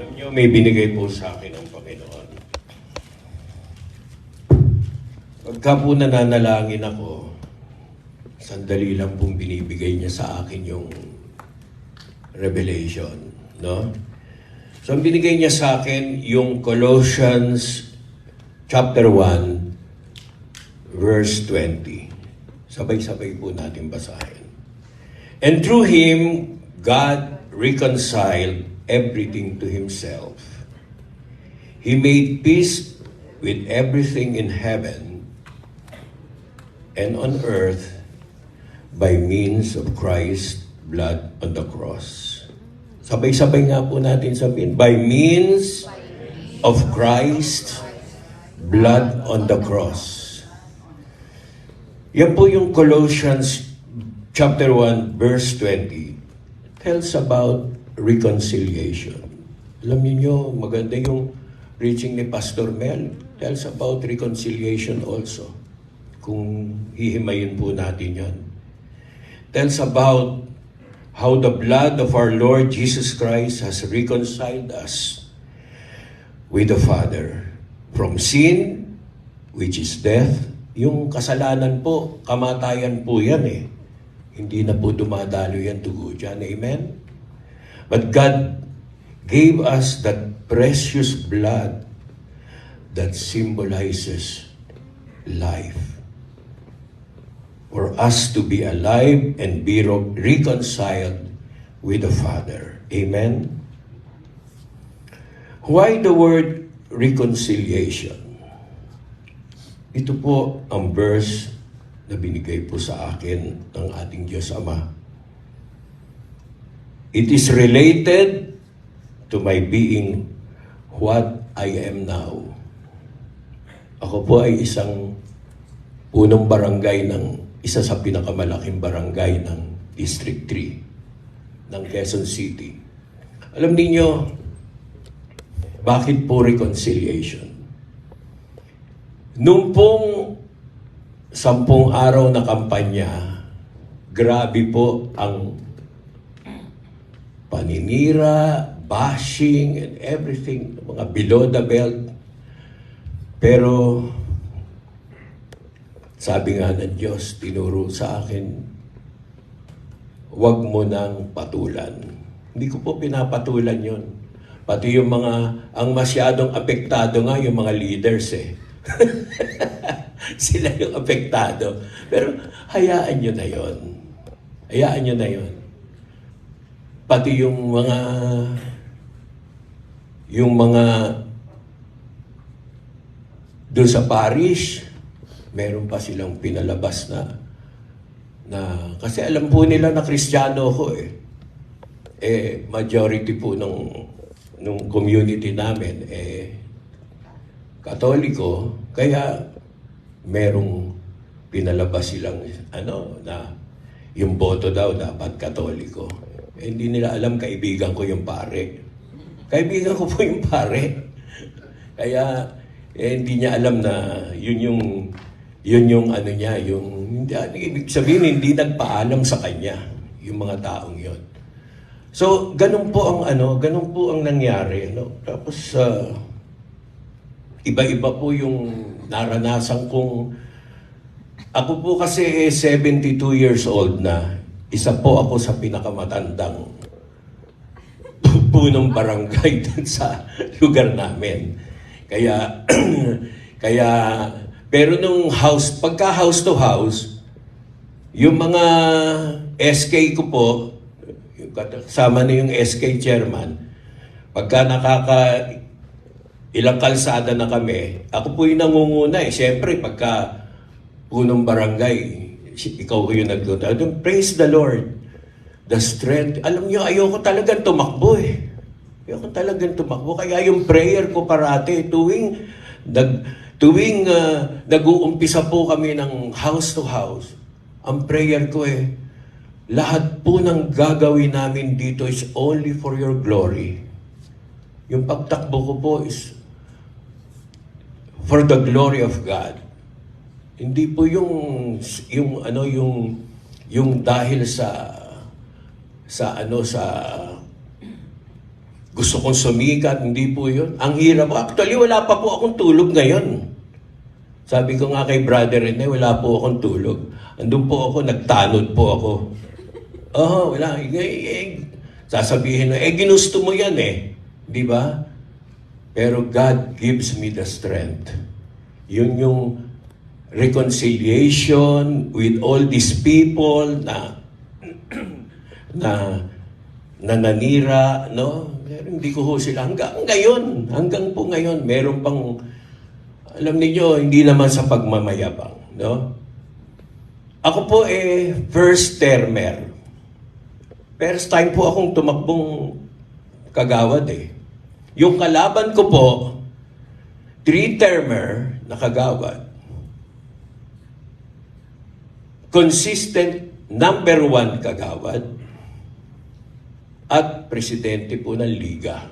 Alam niyo, may binigay po sa akin ang Panginoon. Pagka po nananalangin ako, sandali lang pong binibigay niya sa akin yung revelation, no? So, ang binigay niya sa akin yung Colossians chapter 1, verse 20. Sabay-sabay po natin basahin. And through Him, God reconciled everything to Himself. He made peace with everything in heaven and on earth by means of Christ's blood on the cross. Sabay-sabay nga po natin sabihin, by means of Christ's blood on the cross. Yan po yung Colossians chapter 1 verse 20 tells about reconciliation. Alam niyo, maganda yung preaching ni Pastor Mel. Tells about reconciliation also. Kung hihimayin po natin yan. Tells about how the blood of our Lord Jesus Christ has reconciled us with the Father from sin, which is death. Yung kasalanan po, kamatayan po yan eh. Hindi na po dumadalo yan dugo dyan. Amen? But God gave us that precious blood that symbolizes life. For us to be alive and be reconciled with the Father. Amen? Why the word reconciliation? Ito po ang verse na binigay po sa akin ng ating Diyos Ama. It is related to my being what I am now. Ako po ay isang punong barangay ng isa sa pinakamalaking barangay ng District 3 ng Quezon City. Alam niyo, bakit po reconciliation? Nung pong 10 araw na kampanya, grabe po ang paninira, bashing, and everything, mga below the belt. Pero, sabi nga ng Diyos, tinuro sa akin, huwag mo nang patulan. Hindi ko po pinapatulan yon. Pati yung mga, ang masyadong apektado nga, yung mga leaders eh. Sila yung apektado. Pero hayaan nyo na yon. Hayaan nyo na yon. Pati yung mga doon sa parish, meron pa silang pinalabas na kasi alam po nila na Kristiyano ako eh. Majority po nung community namin Katoliko, kaya merong pinalabas silang na yung boto daw dapat Katoliko. Hindi nila alam, kaibigan ko yung pare. Kaibigan ko po yung pare. Kaya hindi niya alam na yun yung ano niya, ibig sabihin hindi nagpaalam sa kanya yung mga taong yon. So, ganun po ang nangyari, Tapos iba-iba po yung naranasan kong. Ako po kasi 72 years old na. Isa po ako sa pinakamatandang punong barangay dun sa lugar namin. Pero nung pagka house to house, yung mga SK ko po, kasama na yung SK chairman, pagka ilang kalsada na kami, ako po yung nangunguna eh. Siyempre, pagka punong barangay, ikaw yung nagluto. Praise the Lord. The strength. Alam niyo, ayoko talagang tumakbo eh. Ayoko talagang tumakbo. Kaya yung prayer ko parati, tuwing nag-uumpisa po kami ng house to house, ang prayer ko lahat po ng gagawin namin dito is only for your glory. Yung pagtakbo ko po is for the glory of God. Hindi po yung dahil sa gusto kong sumikat, hindi po yun. Ang hirap po. Actually, wala pa po akong tulog ngayon. Sabi ko nga kay brother Rene, wala po akong tulog. Andun po ako, nagtanod po ako. Wala. Sasabihin na, ginusto mo yan eh. Di ba? Pero God gives me the strength. Yun yung reconciliation with all these people na nananira, no? Pero hindi ko ho sila hanggang po ngayon, meron pang, alam niyo, hindi naman sa pagmamayabang, no? Ako po first termer. First time po akong tumakbong kagawad eh. Yung kalaban ko po, 3-termer na kagawad. Consistent number 1 kagawad at presidente po ng Liga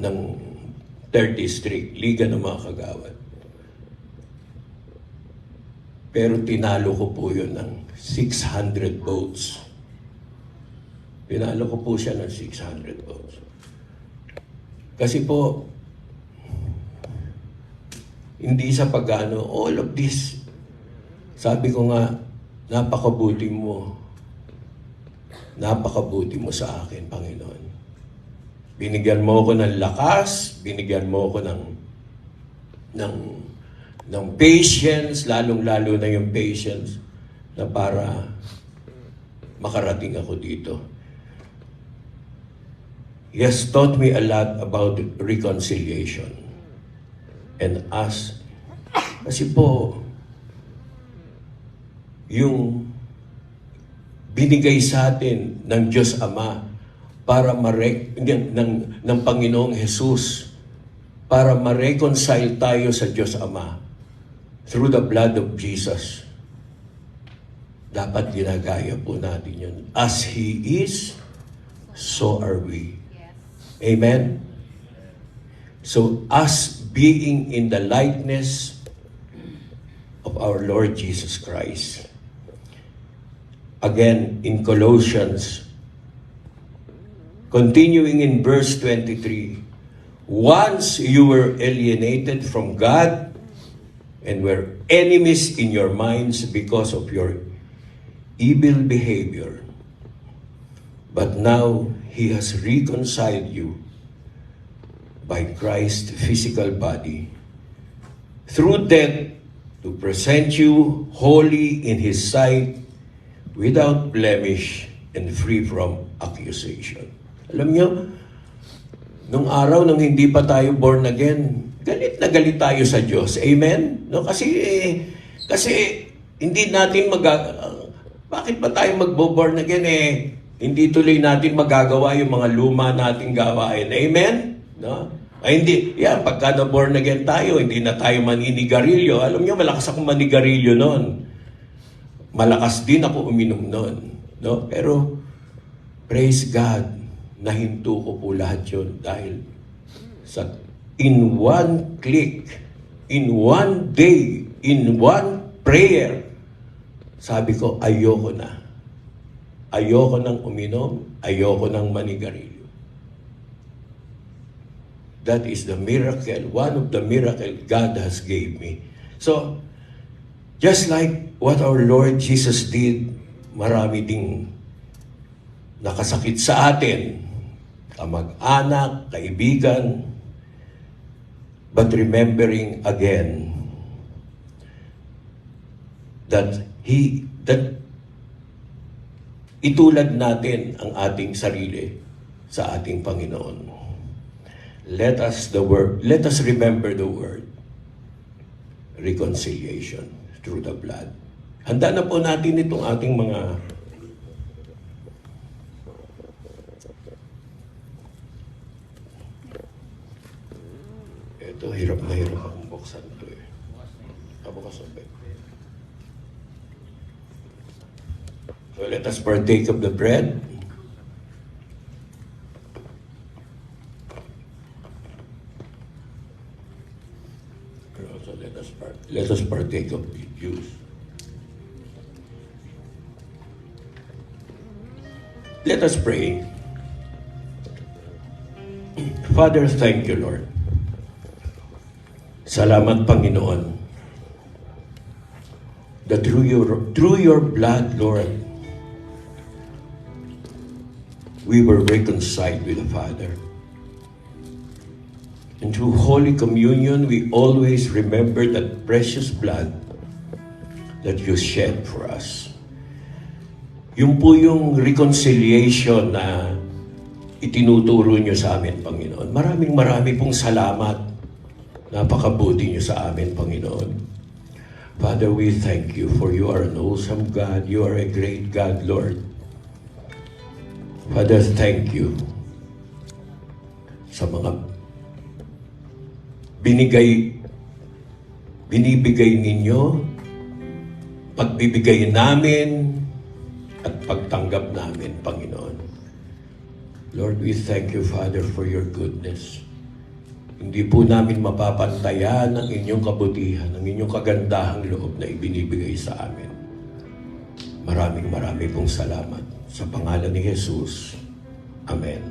ng 3rd District, Liga ng mga kagawad. Pero tinalo ko po yun ng 600 votes. Pinalo ko po siya ng 600 votes. Kasi po, hindi sa pagano, all of this, sabi ko nga, napakabuti mo sa akin, Panginoon. Binigyan mo ko ng lakas, binigyan mo ko ng patience, lalong-lalo na yung patience na para makarating ako dito. He has taught me a lot about reconciliation and us. Kasi po, yung binigay sa atin ng Diyos Ama para ng Panginoong Jesus para ma-reconcile tayo sa Diyos Ama through the blood of Jesus. Dapat ginagaya po natin yun. As He is, so are we. Amen? So, us being in the likeness of our Lord Jesus Christ. Again, in Colossians, continuing in verse 23, once you were alienated from God and were enemies in your minds because of your evil behavior, but now He has reconciled you by Christ's physical body through death to present you holy in His sight, without blemish and free from accusation. Alam niyo, nung araw nung hindi pa tayo born again, galit na galit tayo sa Diyos. Amen? No, kasi hindi natin bakit ba tayo magbo-born again hindi tuloy natin magagawa yung mga luma nating gawain. Amen? No? Ay hindi, pagka na-born again tayo, hindi na tayo maninigarilyo. Alam niyo, malakas akong manigarilyo noon. Malakas din ako uminom noon. No? Pero, praise God, nahinto ko po lahat yun dahil in one click, in one day, in one prayer, sabi ko, ayoko na. Ayoko nang uminom, ayoko nang manigarilyo. That is the miracle, one of the miracles God has gave me. So, just like what our Lord Jesus did, marami ding nakasakit sa atin, kamag-anak, kaibigan, but remembering again that itulad natin ang ating sarili sa ating Panginoon. Let us remember the word reconciliation through the blood. Handa na po natin itong ating mga hirap na hirap akong buksan ito Kabukas ang bed. So let us partake of the bread. Also let us partake of the juice. Let us pray. Father, thank you, Lord. Salamat, Panginoon, that through your blood, Lord, we were reconciled with the Father. And through Holy Communion, we always remember that precious blood that you shed for us. Yung po yung reconciliation na itinuturo nyo sa amin, Panginoon. Marami pong salamat. Napakabuti nyo sa amin, Panginoon. Father, we thank you for you are an awesome God. You are a great God, Lord. Father, thank you sa mga binibigay ninyo, pagbibigay namin, at pagtanggap namin, Panginoon. Lord, we thank you, Father, for your goodness. Hindi po namin mapapantayan ang inyong kabutihan, ang inyong kagandahang loob na ibinibigay sa amin. Maraming pong salamat. Sa pangalan ni Jesus. Amen.